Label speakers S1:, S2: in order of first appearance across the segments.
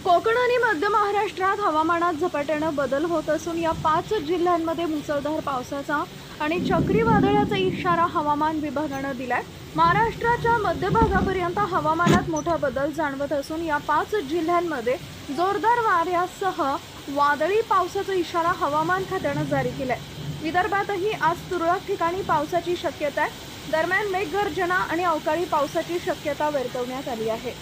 S1: कोकण आणि मध्य महाराष्ट्रात हवामानात झपाट्यानं बदल होत असून या 5 जिल्ह्यांमध्ये मुसळधार पावसाचा आणि चक्रीवादळाचा इशारा हवामान विभागानं दिलाय। महाराष्ट्राच्या मध्य भागापर्यंत हवामानात मोठा बदल जाणवत असून या 5 जिल्ह्यांमध्ये जोरदार वाऱ्यासह वादळी पावसाचा इशारा हवामान खात्यानं जारी केलाय। विदर्भातही आज तुरळक ठिकाणी पावसाची शक्यता आहे। दरम्यान मेघगर्जना आणि अवकाळी पावसाची शक्यता वर्तवण्यात आली आहे।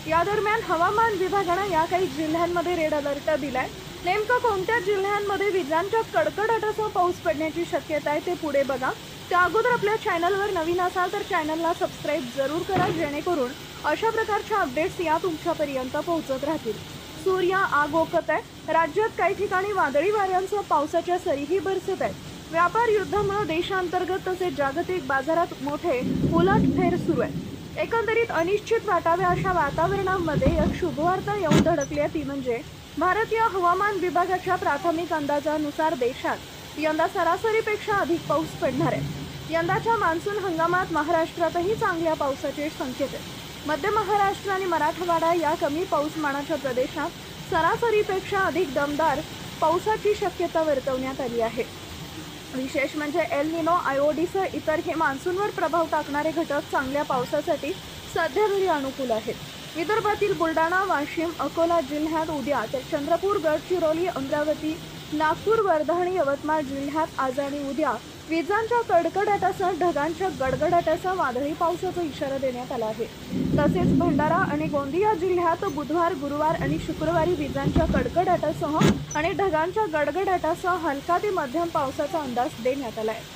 S1: या दरम्यान हवामान विभागाने या काही जिल्ह्यांमध्ये रेड अलर्ट दिलाय। नेमकं कोणत्या जिल्ह्यांमध्ये विजांच्या कडकडाटासह पाऊस पडण्याची शक्यता आहे ते पुढे बघा। त्या अगोदर आपल्या चॅनलवर नवीन असाल तर चॅनलला सबस्क्राइब जरूर करा, जेणेकरून अशा प्रकारच्या अपडेट्स या तुमच्यापर्यंत पोहोचत राहतील। सूर्य आग ओकत आहे। राज्यात काही ठिकाणी वादळी वाऱ्यांसह पावसाच्या सरीही बरसत आहेत। व्यापार युद्धामुळे देशांतर्गत तसेच जागतिक बाजारात मोठे उलटफेर सुरू आहे। एकंदरीत अनिश्चित वाटाव्या अशा वातावरणामध्ये एक शुभवार्ता येऊन धडकली आहे, ती म्हणजे भारतीय हवामान विभागाच्या प्राथमिक अंदाजानुसार देशात यंदा सरासरीपेक्षा अधिक पाऊस पडणार आहे। यंदाच्या मान्सून हंगामात महाराष्ट्रातही चांगल्या पावसाचे संकेत आहेत। मध्य महाराष्ट्र आणि मराठवाडा या कमी पाऊसमानाच्या प्रदेशात सरासरीपेक्षा अधिक दमदार पावसाची शक्यता वर्तवण्यात आली आहे। विशेष म्हणजे एल निनो, आयोडीसह इतर हे मान्सूनवर प्रभाव टाकणारे घटक चांगल्या पावसासाठी सध्या तरी अनुकूल आहेत। विदर्भातील बुलढाणा, वाशिम, अकोला जिल्ह्यात उद्या, तर चंद्रपूर, गडचिरोली, अमरावती, नागपूर, वर्धा आणि यवतमाळ जिल्ह्यात आज आणि उद्या विजांच्या कडकडाटासह ढगांच्या गडगडाटासह वादळी पावसाचा इशारा देण्यात आला आहे। तसेच भंडारा आणि गोंदिया जिल्ह्यात बुधवार, गुरुवार आणि शुक्रवारी विजांच्या कडकडाटासह आणि ढगांच्या गडगडाटासह हलका ते मध्यम पावसाचा अंदाज देण्यात आला आहे।